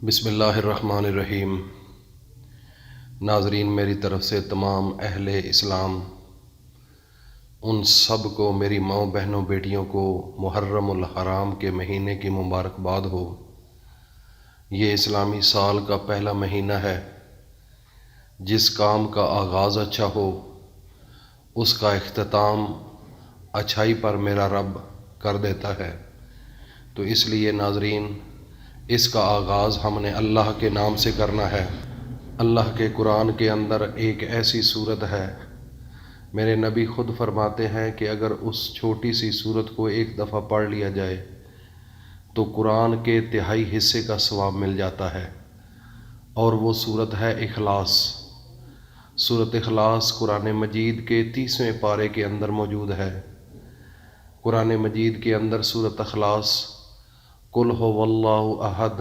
بسم اللہ الرحمن الرحیم۔ ناظرین، میری طرف سے تمام اہل اسلام ان سب کو، میری ماؤں بہنوں بیٹیوں کو محرم الحرام کے مہینے کی مبارکباد ہو۔ یہ اسلامی سال کا پہلا مہینہ ہے۔ جس کام کا آغاز اچھا ہو اس کا اختتام اچھائی پر میرا رب کر دیتا ہے۔ تو اس لیے ناظرین، اس کا آغاز ہم نے اللہ کے نام سے کرنا ہے۔ اللہ کے قرآن کے اندر ایک ایسی صورت ہے، میرے نبی خود فرماتے ہیں کہ اگر اس چھوٹی سی صورت کو ایک دفعہ پڑھ لیا جائے تو قرآن کے تہائی حصے کا ثواب مل جاتا ہے، اور وہ صورت ہے اخلاص۔ سورۃ اخلاص قرآن مجید کے 30ویں پارے کے اندر موجود ہے۔ قرآن مجید کے اندر سورۃ اخلاص، قل هو اللہ احد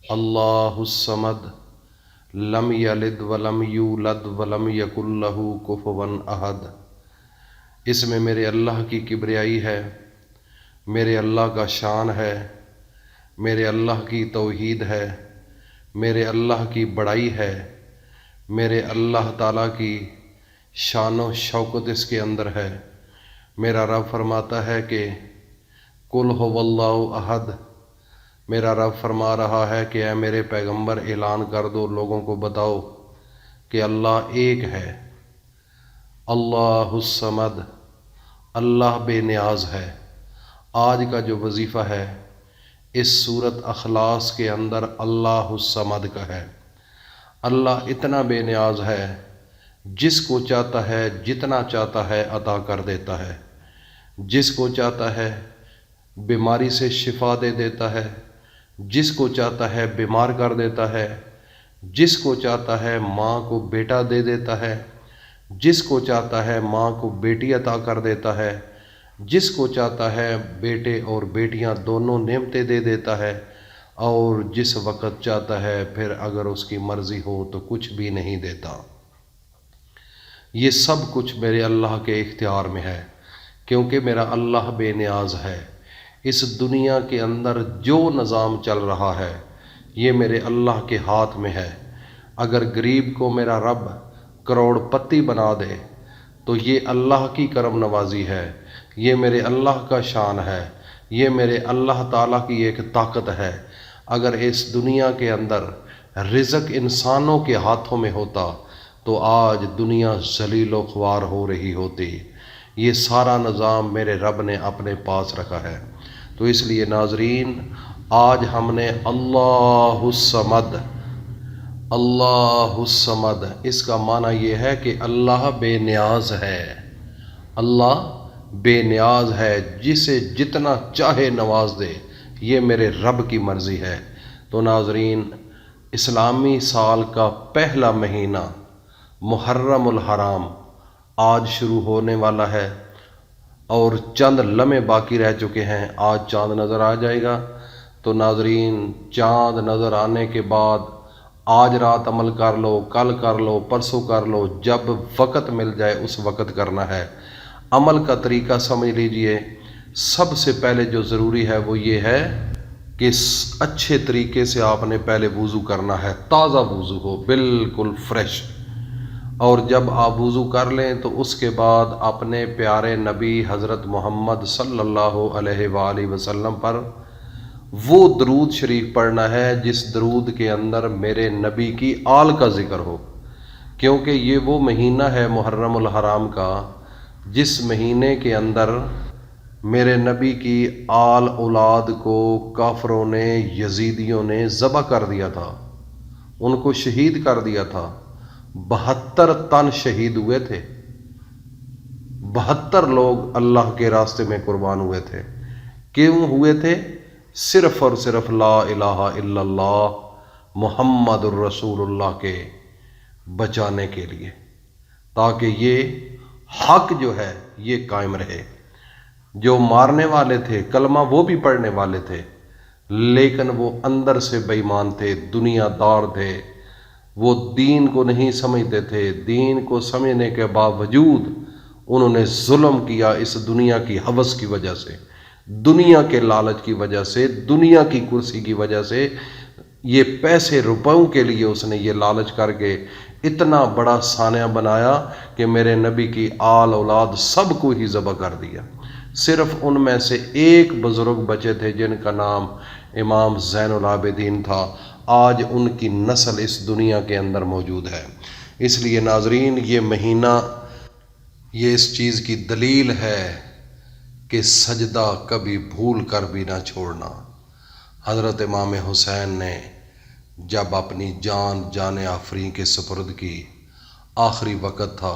اللہ الصمد لم یلد ولم یولد ولم یکن لہ کفوا احد، اس میں میرے اللہ کی کبریائی ہے، میرے اللہ کا شان ہے، میرے اللہ کی توحید ہے، میرے اللہ کی بڑائی ہے، میرے اللہ تعالیٰ کی شان و شوکت اس کے اندر ہے۔ میرا رب فرماتا ہے کہ قل هو اللہ احد، میرا رب فرما رہا ہے کہ اے میرے پیغمبر اعلان کر دو، لوگوں کو بتاؤ کہ اللہ ایک ہے، اللہ الصمد، اللہ بے نیاز ہے۔ آج کا جو وظیفہ ہے اس سورۃ اخلاص کے اندر اللہ الصمد کا ہے۔ اللہ اتنا بے نیاز ہے، جس کو چاہتا ہے جتنا چاہتا ہے عطا کر دیتا ہے، جس کو چاہتا ہے بیماری سے شفا دے دیتا ہے، جس کو چاہتا ہے بیمار کر دیتا ہے، جس کو چاہتا ہے ماں کو بیٹا دے دیتا ہے، جس کو چاہتا ہے ماں کو بیٹی عطا کر دیتا ہے، جس کو چاہتا ہے بیٹے اور بیٹیاں دونوں نعمتیں دے دیتا ہے، اور جس وقت چاہتا ہے پھر اگر اس کی مرضی ہو تو کچھ بھی نہیں دیتا۔ یہ سب کچھ میرے اللہ کے اختیار میں ہے، کیونکہ میرا اللہ بے نیاز ہے۔ اس دنیا کے اندر جو نظام چل رہا ہے یہ میرے اللہ کے ہاتھ میں ہے۔ اگر غریب کو میرا رب کروڑ پتی بنا دے تو یہ اللہ کی کرم نوازی ہے، یہ میرے اللہ کا شان ہے، یہ میرے اللہ تعالیٰ کی ایک طاقت ہے۔ اگر اس دنیا کے اندر رزق انسانوں کے ہاتھوں میں ہوتا تو آج دنیا ذلیل و خوار ہو رہی ہوتی۔ یہ سارا نظام میرے رب نے اپنے پاس رکھا ہے۔ تو اس لیے ناظرین، آج ہم نے اللہ الصمد، اللہ الصمد، اس کا معنی یہ ہے کہ اللہ بے نیاز ہے، اللہ بے نیاز ہے، جسے جتنا چاہے نواز دے، یہ میرے رب کی مرضی ہے۔ تو ناظرین، اسلامی سال کا پہلا مہینہ محرم الحرام آج شروع ہونے والا ہے، اور چند لمحے باقی رہ چکے ہیں۔ آج چاند نظر آ جائے گا۔ تو ناظرین، چاند نظر آنے کے بعد آج رات عمل کر لو، کل کر لو، پرسوں کر لو، جب وقت مل جائے اس وقت کرنا ہے۔ عمل کا طریقہ سمجھ لیجئے۔ سب سے پہلے جو ضروری ہے وہ یہ ہے کہ اچھے طریقے سے آپ نے پہلے وضو کرنا ہے، تازہ وضو ہو، بالکل فریش۔ اور جب آپ وضو کر لیں تو اس کے بعد اپنے پیارے نبی حضرت محمد صلی اللہ علیہ وآلہ وسلم پر وہ درود شریف پڑھنا ہے جس درود کے اندر میرے نبی کی آل کا ذکر ہو، کیونکہ یہ وہ مہینہ ہے محرم الحرام کا جس مہینے کے اندر میرے نبی کی آل اولاد کو کافروں نے، یزیدیوں نے ذبح کر دیا تھا، ان کو شہید کر دیا تھا۔ 72 تن شہید ہوئے تھے، 72 لوگ اللہ کے راستے میں قربان ہوئے تھے۔ کیوں ہوئے تھے؟ صرف اور صرف لا الہ الا اللہ محمد الرسول اللہ کے بچانے کے لیے، تاکہ یہ حق جو ہے یہ قائم رہے۔ جو مارنے والے تھے کلمہ وہ بھی پڑھنے والے تھے، لیکن وہ اندر سے بے ایمان تھے، دنیا دار تھے، وہ دین کو نہیں سمجھتے تھے۔ دین کو سمجھنے کے باوجود انہوں نے ظلم کیا اس دنیا کی ہوس کی وجہ سے، دنیا کے لالچ کی وجہ سے، دنیا کی کرسی کی وجہ سے۔ یہ پیسے روپوں کے لیے اس نے یہ لالچ کر کے اتنا بڑا سانیہ بنایا کہ میرے نبی کی آل اولاد سب کو ہی ذبح کر دیا۔ صرف ان میں سے ایک بزرگ بچے تھے جن کا نام امام زین العابدین تھا، آج ان کی نسل اس دنیا کے اندر موجود ہے۔ اس لیے ناظرین، یہ مہینہ یہ اس چیز کی دلیل ہے کہ سجدہ کبھی بھول کر بھی نہ چھوڑنا۔ حضرت امام حسین نے جب اپنی جان آفریں کے سپرد کی، آخری وقت تھا،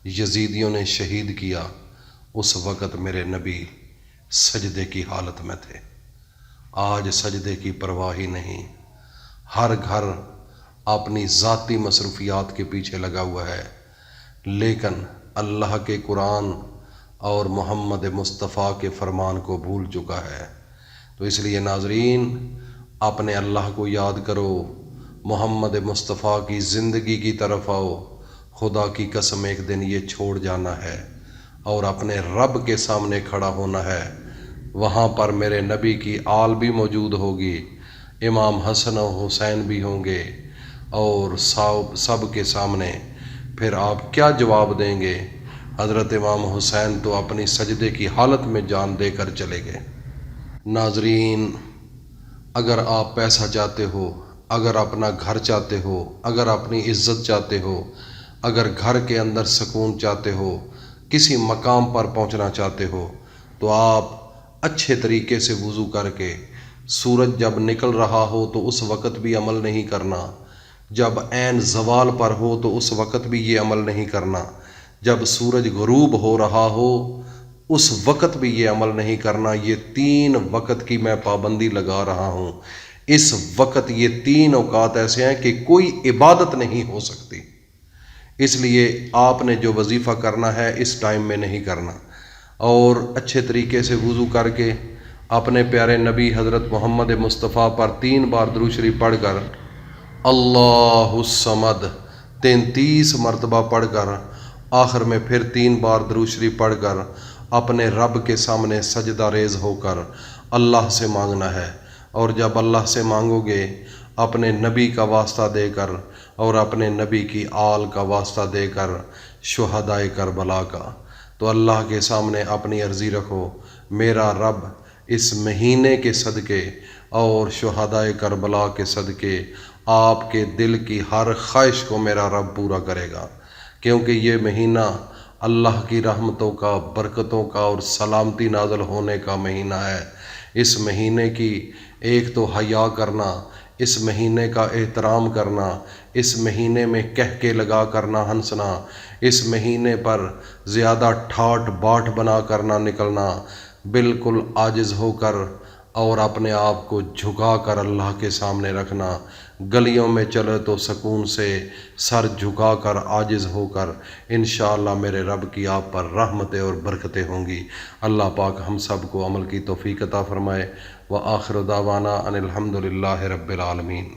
یزیدیوں نے شہید کیا، اس وقت میرے نبی سجدے کی حالت میں تھے۔ آج سجدے کی پرواہ ہی نہیں، ہر گھر اپنی ذاتی مصروفیات کے پیچھے لگا ہوا ہے، لیکن اللہ کے قرآن اور محمد مصطفیٰ کے فرمان کو بھول چکا ہے۔ تو اس لیے ناظرین، اپنے اللہ کو یاد کرو، محمد مصطفیٰ کی زندگی کی طرف آؤ۔ خدا کی قسم ایک دن یہ چھوڑ جانا ہے اور اپنے رب کے سامنے کھڑا ہونا ہے۔ وہاں پر میرے نبی کی آل بھی موجود ہوگی، امام حسن و حسین بھی ہوں گے، اور سب کے سامنے پھر آپ کیا جواب دیں گے؟ حضرت امام حسین تو اپنی سجدے کی حالت میں جان دے کر چلے گئے۔ ناظرین، اگر آپ پیسہ چاہتے ہو، اگر اپنا گھر چاہتے ہو، اگر اپنی عزت چاہتے ہو، اگر گھر کے اندر سکون چاہتے ہو، کسی مقام پر پہنچنا چاہتے ہو، تو آپ اچھے طریقے سے وضو کر کے، سورج جب نکل رہا ہو تو اس وقت بھی عمل نہیں کرنا، جب عین زوال پر ہو تو اس وقت بھی یہ عمل نہیں کرنا، جب سورج غروب ہو رہا ہو اس وقت بھی یہ عمل نہیں کرنا۔ یہ 3 وقت کی میں پابندی لگا رہا ہوں۔ اس وقت یہ 3 اوقات ایسے ہیں کہ کوئی عبادت نہیں ہو سکتی، اس لیے آپ نے جو وظیفہ کرنا ہے اس ٹائم میں نہیں کرنا، اور اچھے طریقے سے وضو کر کے اپنے پیارے نبی حضرت محمد مصطفیٰ پر 3 بار درود شریف پڑھ کر، اللہ الصمد 33 مرتبہ پڑھ کر، آخر میں پھر 3 بار درود شریف پڑھ کر اپنے رب کے سامنے سجدہ ریز ہو کر اللہ سے مانگنا ہے۔ اور جب اللہ سے مانگو گے اپنے نبی کا واسطہ دے کر اور اپنے نبی کی آل کا واسطہ دے کر، شہدائے کربلا کا، تو اللہ کے سامنے اپنی عرضی رکھو، میرا رب اس مہینے کے صدقے اور شہدائے کربلا کے صدقے آپ کے دل کی ہر خواہش کو میرا رب پورا کرے گا، کیونکہ یہ مہینہ اللہ کی رحمتوں کا، برکتوں کا اور سلامتی نازل ہونے کا مہینہ ہے۔ اس مہینے کی ایک تو حیا کرنا، اس مہینے کا احترام کرنا، اس مہینے میں کہکے لگا کرنا ہنسنا، اس مہینے پر زیادہ ٹھاٹ باٹھ بنا کرنا نکلنا، بالکل عاجز ہو کر اور اپنے آپ کو جھکا کر اللہ کے سامنے رکھنا، گلیوں میں چلے تو سکون سے سر جھکا کر عاجز ہو کر، انشاءاللہ میرے رب کی آپ پر رحمتیں اور برکتیں ہوں گی۔ اللہ پاک ہم سب کو عمل کی توفیق عطا فرمائے۔ وآخر دعوانا ان الحمد للہ رب العالمین۔